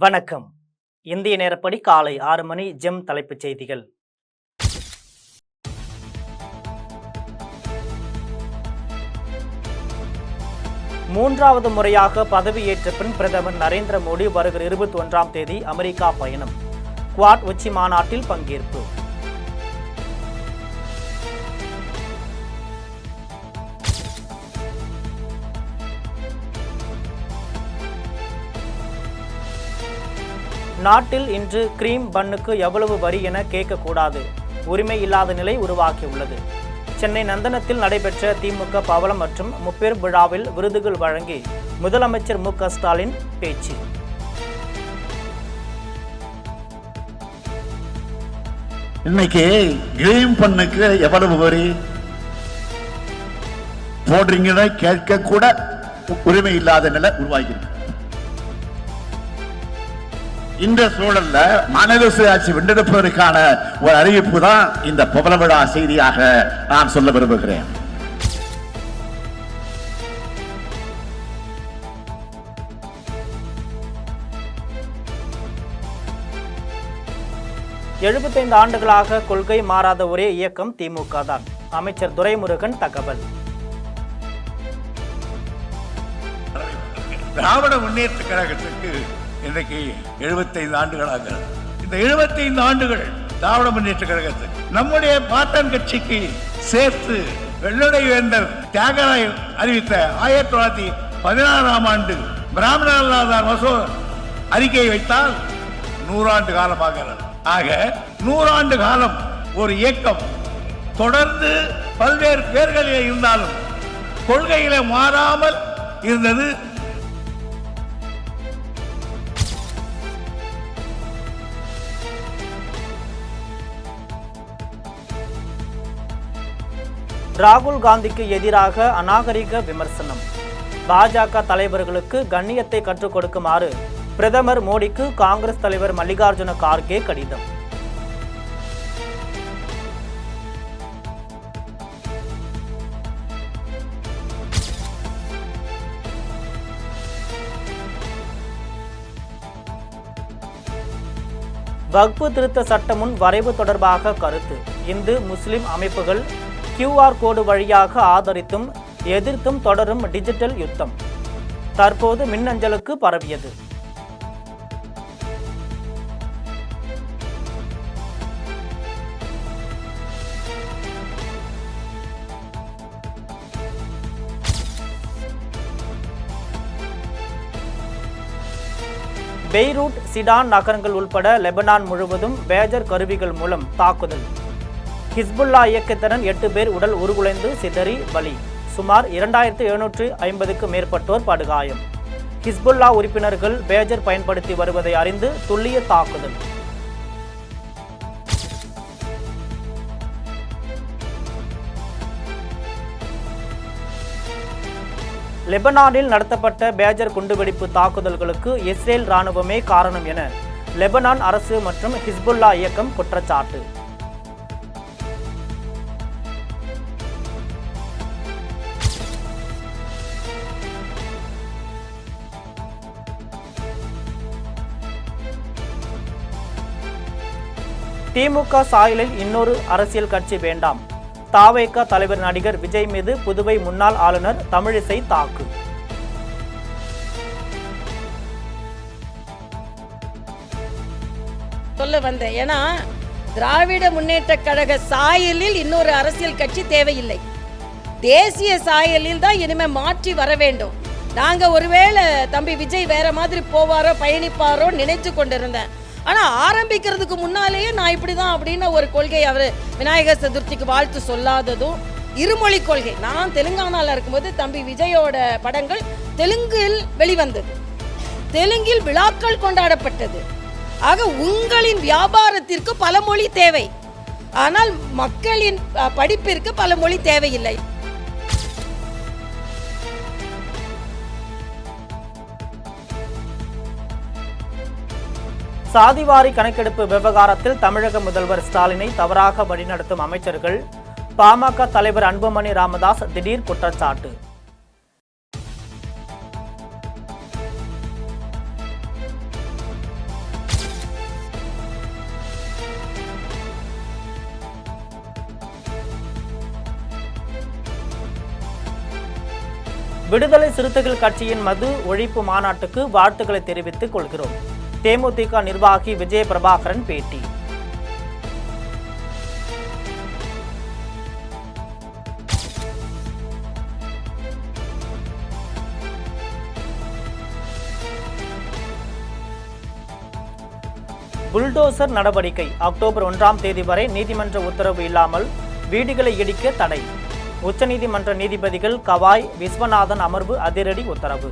வணக்கம். இந்திய நேரப்படி காலை 6 மணி. ஜெம் தலைப்புச் செய்திகள். மூன்றாவது முறையாக பதவியேற்ற பின் பிரதமர் நரேந்திர மோடி வருகிற 21ஆம் தேதி அமெரிக்கா பயணம். குவாட் உச்சி மாநாட்டில் பங்கேற்பு. நாட்டில் இன்று கிரீம் பன்னுக்கு எவ்வளவு வரி என கேட்கக்கூடாது, உரிமை இல்லாத நிலை உருவாக்கியுள்ளது. சென்னை நந்தனத்தில் நடைபெற்ற திமுக பவளம் மற்றும் முப்பெரும் விழாவில் விருதுகள் வழங்கி முதலமைச்சர் மு.க. ஸ்டாலின் பேச்சு. இன்னைக்கு கிரீம் பண்ணுக்கு எவ்வளவு வரி போடுறீங்கன்னு கேட்க கூட உரிமை இல்லாத நிலை உருவாகிறது. இந்த சூழல்ல மாநில சுயாட்சி வென்றெடுப்பதற்கான ஒரு அறிவிப்பு தான் இந்த பவள விழா செய்தியாக நான் சொல்ல விரும்புகிறேன். எழுபத்தைந்து ஆண்டுகளாக கொள்கை மாறாத ஒரே இயக்கம் திமுக தான். அமைச்சர் துரைமுருகன் தகவல். திராவிட முன்னேற்ற கழகத்துக்கு இன்றைக்கு 75 ஆண்டுகளாக. இந்த 75 ஆண்டுகள் திராவிட முன்னேற்ற கழகத்துக்கு நம்முடைய பாட்டன் கட்சிக்கு சேர்த்து வெள்ளடை வேந்தர் தியாகராயர் அறிவித்த 1916ஆம் ஆண்டு பிராமண அல்லாதார் மசோதா அறிக்கையை வைத்தால் 100 ஆண்டு காலமாகிறது. ஆக 100 ஆண்டு காலம் ஒரு இயக்கம் தொடர்ந்து பல்வேறு பேர்களில் இருந்தாலும் கொள்கையில மாறாமல் இருந்தது. ராகுல் காந்திக்கு எதிராக அநாகரிக விமர்சனம். பாஜக தலைவர்களுக்கு கண்ணியத்தை கற்றுக் கொடுக்குமாறு பிரதமர் மோடிக்கு காங்கிரஸ் தலைவர் மல்லிகார்ஜுன கார்கே கடிதம். வக்பு திருத்த சட்டமுன் வரைவு தொடர்பாக கருத்து. இந்து முஸ்லிம் அமைப்புகள் QR கோடு வழியாக ஆதரித்தும் எதிர்த்தும் தொடரும் டிஜிட்டல் யுத்தம் தற்போது மின்னஞ்சலுக்கு பரவியது. பெய்ரூட், சிடான் நகரங்கள் உள்பட லெபனான் முழுவதும் பேஜர் கருவிகள் மூலம் தாக்குதல். ஹிஸ்புல்லா இயக்கத்தினர் 8 பேர் உடல் உருகுலைந்து சிதறி பலி. சுமார் 2750க்கு மேற்பட்டோர் படுகாயம். ஹிஸ்புல்லா உறுப்பினர்கள் பேஜர் பயன்படுத்தி வருவதை அறிந்து துல்லிய தாக்குதல். லெபனானில் நடத்தப்பட்ட பேஜர் குண்டுவெடிப்பு தாக்குதல்களுக்கு இஸ்ரேல் ராணுவமே காரணம் என லெபனான் அரசு மற்றும் ஹிஸ்புல்லா இயக்கம் குற்றச்சாட்டு. திமுக சாயலில் இன்னொரு அரசியல் கட்சி வேண்டாம். தாவேக தலைவர் நடிகர் விஜய் மீது புதுவை முன்னாள் ஆளுநர் தமிழிசை தாக்கு. சொல்ல வந்தேன். ஏன்னா திராவிட முன்னேற்ற கழக சாயலில் இன்னொரு அரசியல் கட்சி தேவையில்லை. தேசிய சாயலில் தான் இனிமே மாற்றி வர வேண்டும். நாங்க ஒருவேளை தம்பி விஜய் வேற மாதிரி போவாரோ பயணிப்பாரோ நினைச்சு கொண்டிருந்தேன். ஆனால் ஆரம்பிக்கிறதுக்கு முன்னாலேயே நான் இப்படி தான் அப்படின்னு ஒரு கொள்கை அவர் விநாயகர் சதுர்த்திக்கு வாழ்த்து சொல்லாததும், இருமொழி கொள்கை. நான் தெலுங்கானாவில் இருக்கும்போது தம்பி விஜயோட படங்கள் தெலுங்கில் வெளிவந்தது, தெலுங்கில் விழாக்கள் கொண்டாடப்பட்டது. ஆக உங்களின் வியாபாரத்திற்கு பல மொழி தேவை, ஆனால் மக்களின் படிப்பிற்கு பல மொழி தேவையில்லை. சாதிவாரி கணக்கெடுப்பு விவகாரத்தில் தமிழக முதல்வர் ஸ்டாலினை தவறாக வழிநடத்தும் அமைச்சர்கள். பாமக தலைவர் அன்புமணி ராமதாஸ் திடீர் குற்றச்சாட்டு. விடுதலை சிறுத்தைகள் கட்சியின் மது ஒழிப்பு மாநாட்டுக்கு வாழ்த்துக்களை தெரிவித்துக் கொள்கிறோம். தேமுதிக நிர்வாகி விஜய பிரபாகரன் பேட்டி. புல்டோசர் நடவடிக்கை அக்டோபர் 1ஆம் தேதி வரை நீதிமன்ற உத்தரவு இல்லாமல் வீடுகளை இடிக்க தடை. உச்சநீதிமன்ற நீதிபதிகள் கவாய் விஸ்வநாதன் அமர்வு அதிரடி உத்தரவு.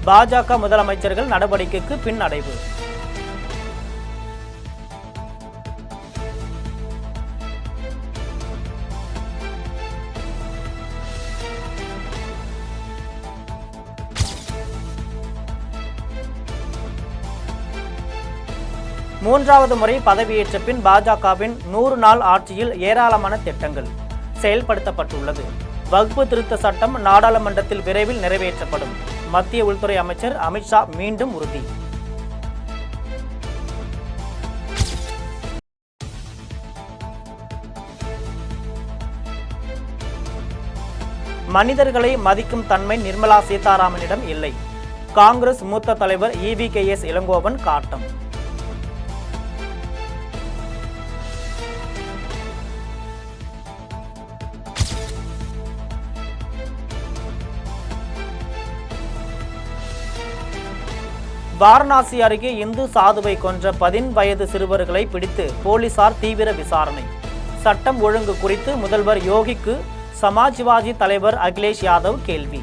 பாஜக முதலமைச்சர்கள் நடவடிக்கைக்கு பின் அடைவு. மூன்றாவது முறை பதவியேற்ற பின் பாஜகவின் 100 நாள் ஆட்சியில் ஏராளமான திட்டங்கள் செயல்படுத்தப்பட்டுள்ளது. வக்பு திருத்த சட்டம் நாடாளுமன்றத்தில் விரைவில் நிறைவேற்றப்படும். மத்திய உள்துறை அமைச்சர் அமித்ஷா மீண்டும் உறுதி. மனிதர்களை மதிக்கும் தன்மை நிர்மலா சீதாராமனிடம் இல்லை. காங்கிரஸ் மூத்த தலைவர் EVKS இளங்கோவன் காட்டம். வாரணாசி அருகே இந்து சாதுவை கொன்ற 10 வயது சிறுவர்களை பிடித்து போலீசார் தீவிர விசாரணை. சட்டம் ஒழுங்கு குறித்து முதல்வர் யோகிக்கு சமாஜ்வாதி தலைவர் அகிலேஷ் யாதவ் கேள்வி.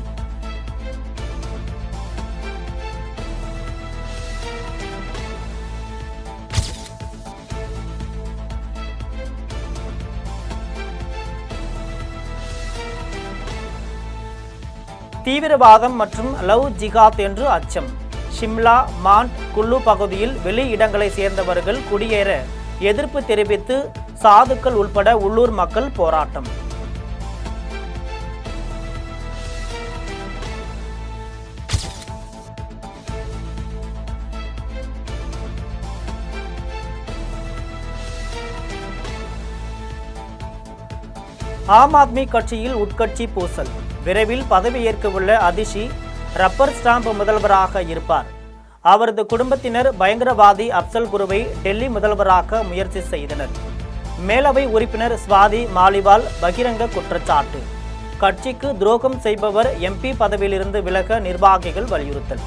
தீவிரவாதம் மற்றும் லவ் ஜிகாத் என்று அச்சம். ஷிம்லா, மாண்ட், குல்லு பகுதியில் வெளி இடங்களை சேர்ந்தவர்கள் குடியேற எதிர்ப்பு தெரிவித்து சாதுக்கள் உள்பட உள்ளூர் மக்கள் போராட்டம். ஆம் ஆத்மி கட்சியில் உட்கட்சி பூசல். விரைவில் பதவியேற்க உள்ள அதிஷி ரப்பர் ஸ்டாம்ப் முதல்வராக இருப்பார். அவரது குடும்பத்தினர் பயங்கரவாதி அப்சல் குருவை டெல்லி முதல்வராக முயற்சி செய்தனர். மேலவை உறுப்பினர் ஸ்வாதி மாலிவால் பகிரங்க குற்றச்சாட்டு. கட்சிக்கு துரோகம் செய்பவர் MP பதவியிலிருந்து விலக நிர்வாகிகள் வலியுறுத்தல்.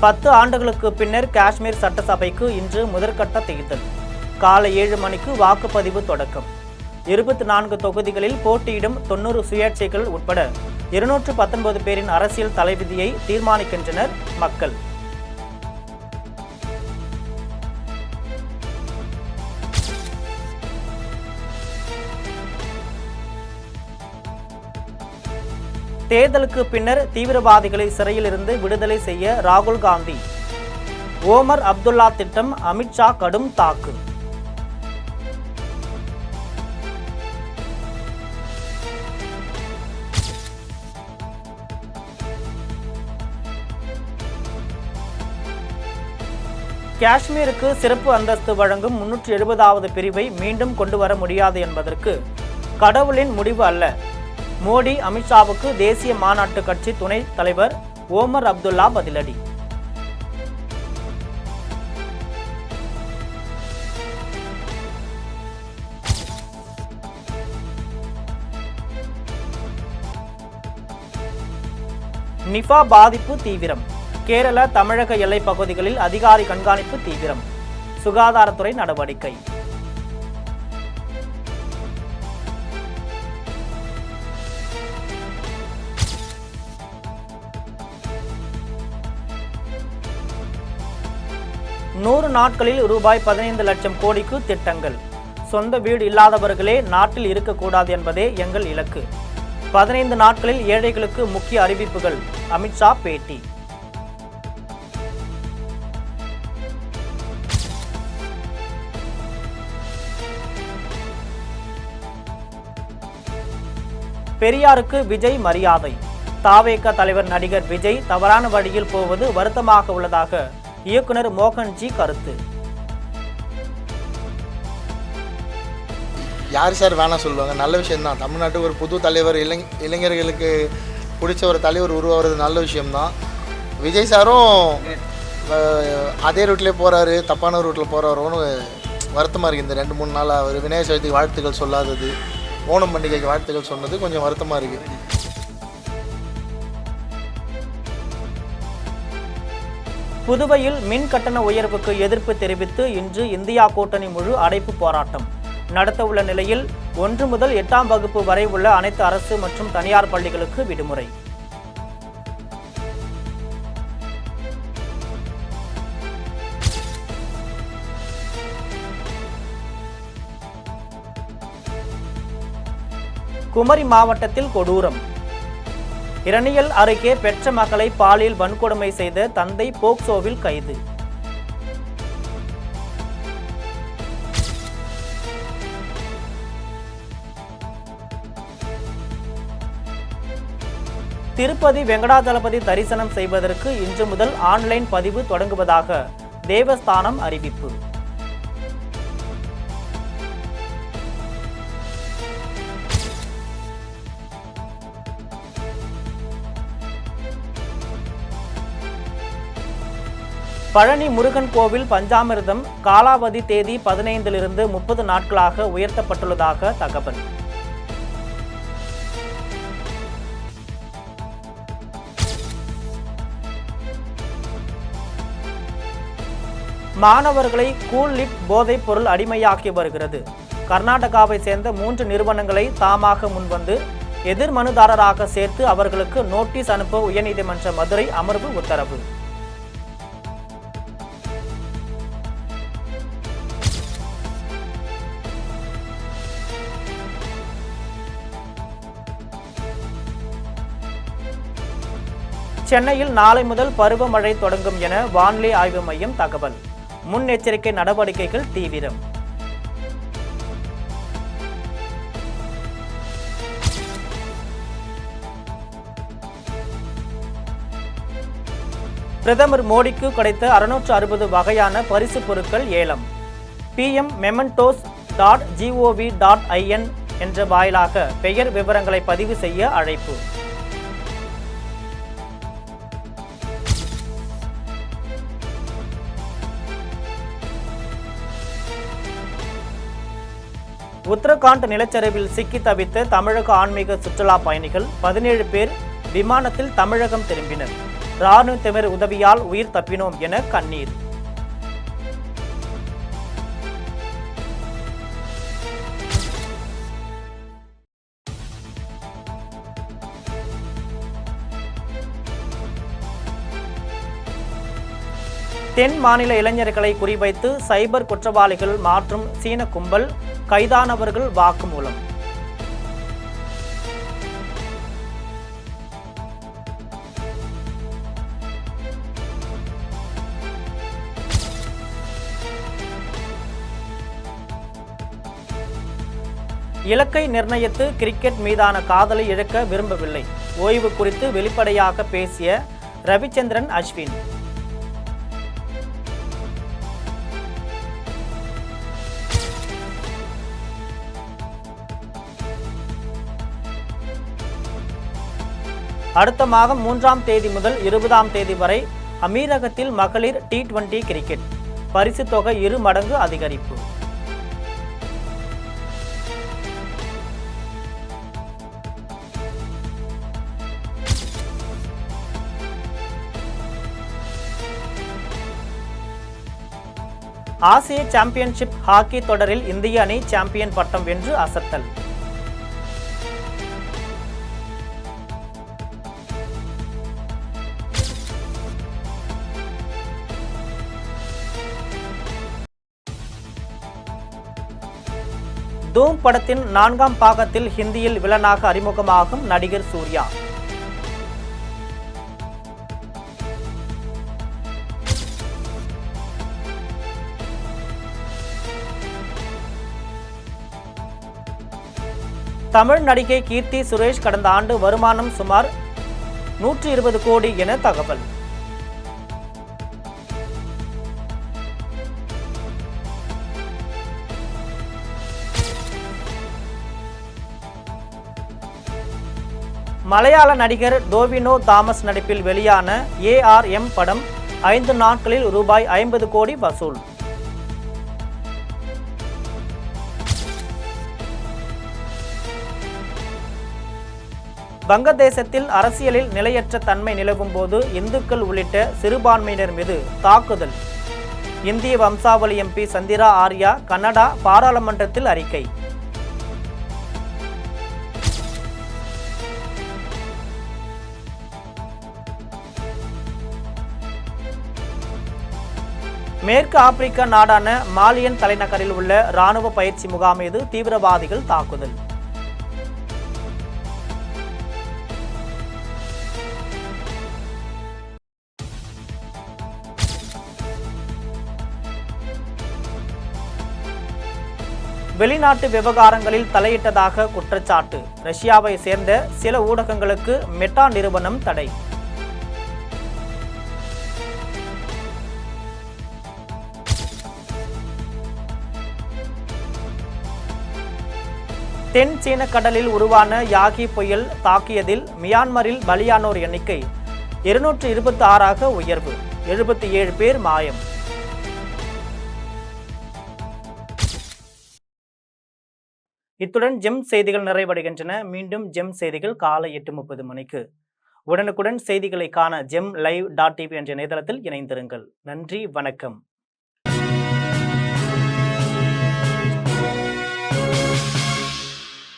பத்து ஆண்டுகளுக்கு பின்னர் காஷ்மீர் சட்டசபைக்கு இன்று முதற்கட்ட தேர்தல். காலை 7 மணிக்கு வாக்குப்பதிவு தொடக்கம். 24 தொகுதிகளில் போட்டியிடும் 90 சுயேட்சைகள் உட்பட 219 பேரின் அரசியல் தலைவிதியை தீர்மானிக்கின்றனர் மக்கள். தேர்தலுக்கு பின்னர் தீவிரவாதிகளை சிறையில் இருந்து விடுதலை செய்ய ராகுல் காந்தி. ஓமர் அப்துல்லா திட்டம் அமித்ஷா கடும் தாக்கு. காஷ்மீருக்கு சிறப்பு அந்தஸ்து வழங்கும் 370வது பிரிவை மீண்டும் கொண்டு வர முடியாது என்பதற்கு கடவுளின் முடிவு அல்ல. மோடி, அமித்ஷாவுக்கு தேசிய மாநாட்டு கட்சி துணைத் தலைவர் ஓமர் அப்துல்லா பதிலடி. நிஃபா பாதிப்பு தீவிரம். கேரள, தமிழக எல்லைப் பகுதிகளில் அதிகாரி கண்காணிப்பு தீவிரம். சுகாதாரத்துறை நடவடிக்கை. நூறு நாட்களில் ரூபாய் 15 லட்சம் கோடிக்கு திட்டங்கள். சொந்த வீடு இல்லாதவர்களே நாட்டில் இருக்கக்கூடாது என்பதே எங்கள் இலக்கு. 15 நாட்களில் ஏழைகளுக்கு முக்கிய அறிவிப்புகள். அமித்ஷா பேட்டி. பெரியாருக்கு விஜய் மரியாதை. தாவேக தலைவர் நடிகர் விஜய் தவறான வழியில் போவது வருத்தமாக உள்ளதாக இயக்குனர் மோகன்ஜி கருத்து. யார் சார் வேணாம் சொல்லுவாங்க? நல்ல விஷயம்தான். தமிழ்நாட்டுக்கு ஒரு புது தலைவர், இளைஞர்களுக்கு பிடிச்ச ஒரு தலைவர் உருவாகிறது நல்ல விஷயம்தான். விஜய் சாரும் அதே ரூட்லேயே போகிறாரு, தப்பான ரூட்டில் போகிறாரோன்னு வருத்தமாக இருக்குது. இந்த 2-3 நாளாக அவர் விநாயகர் சதுர்த்திக்கு வாழ்த்துக்கள் சொல்லாதது, ஓணம் பண்டிகைக்கு வாழ்த்துக்கள் சொன்னது கொஞ்சம் வருத்தமாக இருக்குது. புதுவையில் மின் கட்டண உயர்வுக்கு எதிர்ப்பு தெரிவித்து இன்று இந்தியா கூட்டணி முழு அடைப்பு போராட்டம் நடத்தவுள்ள நிலையில் 1 முதல் 8ஆம் வகுப்பு வரை உள்ள அனைத்து அரசு மற்றும் தனியார் பள்ளிகளுக்கு விடுமுறை. குமரி மாவட்டத்தில் கொடூரம். இரணியல் அருகே பெற்ற மகளை பாலியல் வன்கொடுமை செய்த தந்தை போக்சோவில் கைது. திருப்பதி வெங்கடாஜலபதி தரிசனம் செய்வதற்கு இன்று முதல் ஆன்லைன் பதிவு தொடங்குவதாக தேவஸ்தானம் அறிவிப்பு. பழனி முருகன் கோவில் பஞ்சாமிர்தம் காலாவதி தேதி 15லிருந்து 30 நாட்களாக உயர்த்தப்பட்டுள்ளதாக தகவல். மாணவர்களை கூல் லிப் போதைப் பொருள் அடிமையாக்கி வருகிறது. கர்நாடகாவை சேர்ந்த 3 நிறுவனங்களை தாமாக முன்வந்து எதிர் மனுதாரராக சேர்த்து அவர்களுக்கு நோட்டீஸ் அனுப்ப உயர்நீதிமன்ற மதுரை அமர்வு உத்தரவு. சென்னையில் நாளை முதல் பருவமழை தொடங்கும் என வானிலை ஆய்வு மையம் தகவல். முன்னெச்சரிக்கை நடவடிக்கைகள் தீவிரம். பிரதமர் மோடிக்கு கிடைத்த 660 வகையான பரிசு பொருட்கள் ஏலம். pmmementos.gov.in என்ற வாயிலாக பெயர் விவரங்களை பதிவு செய்ய அழைப்பு. உத்தரகாண்ட் நிலச்சரிவில் சிக்கி தவித்த தமிழக ஆன்மீக சுற்றுலா பயணிகள் 17 பேர் விமானத்தில் தமிழகம் திரும்பினர். ராணுவத்தினர் உதவியால் உயிர் தப்பினோம் என கண்ணீர். தென் மாநில இளைஞர்களை குறிவைத்து சைபர் குற்றவாளிகள் மாற்றும் சீன கும்பல், கைதானவர்கள் வாக்குமூலம். இலக்கை நிர்ணயித்து கிரிக்கெட் மீதான காதலை இழக்க விரும்பவில்லை. ஓய்வு குறித்து வெளிப்படையாக பேசிய ரவிச்சந்திரன் அஸ்வின். அடுத்த மாதம் 3ஆம் தேதி முதல் 20ஆம் தேதி வரை அமீரகத்தில் மகளிர் T20 கிரிக்கெட் பரிசு தொகை 2 மடங்கு அதிகரிப்பு. ஆசிய சாம்பியன்ஷிப் ஹாக்கி தொடரில் இந்திய அணி சாம்பியன் பட்டம் வென்று அசத்தல். தூம் படத்தின் 4ஆம் பாகத்தில் ஹிந்தியில் வில்லனாக அறிமுகமாகும் நடிகர் சூர்யா. தமிழ் நடிகை கீர்த்தி சுரேஷ் கடந்த ஆண்டு வருமானம் சுமார் 120 கோடி என தகவல். மலையாள நடிகர் டோவினோ தாமஸ் நடிப்பில் வெளியான ARM படம் 5 நாட்களில் ரூபாய் 50 கோடி வசூல். வங்கதேசத்தில் அரசியலில் நிலையற்ற தன்மை நிலவும் போது இந்துக்கள் உள்ளிட்ட சிறுபான்மையினர் மீது தாக்குதல். இந்திய வம்சாவளி MP சந்திரா ஆர்யா கனடா பாராளுமன்றத்தில் அறிக்கை. மேற்கு ஆப்பிரிக்க நாடான மாலியன் தலைநகரில் உள்ள இராணுவ பயிற்சி முகாம் மீது தீவிரவாதிகள் தாக்குதல். வெளிநாட்டு விவகாரங்களில் தலையிட்டதாக குற்றச்சாட்டு. ரஷ்யாவை சேர்ந்த சில ஊடகங்களுக்கு மெட்டா நிறுவனம் தடை. தென் சீன கடலில் உருவான யாகி புயல் தாக்கியதில் மியான்மரில் பலியானோர் எண்ணிக்கை 226ஆக உயர்வு. 77 பேர் மாயம். இத்துடன் ஜெம் செய்திகள் நிறைவடைகின்றன. மீண்டும் ஜெம் செய்திகள் காலை 8:30 மணிக்கு. உடனுக்குடன் செய்திகளை காண GemLive.tv என்ற இணையதளத்தில் இணைந்திருங்கள். நன்றி, வணக்கம்.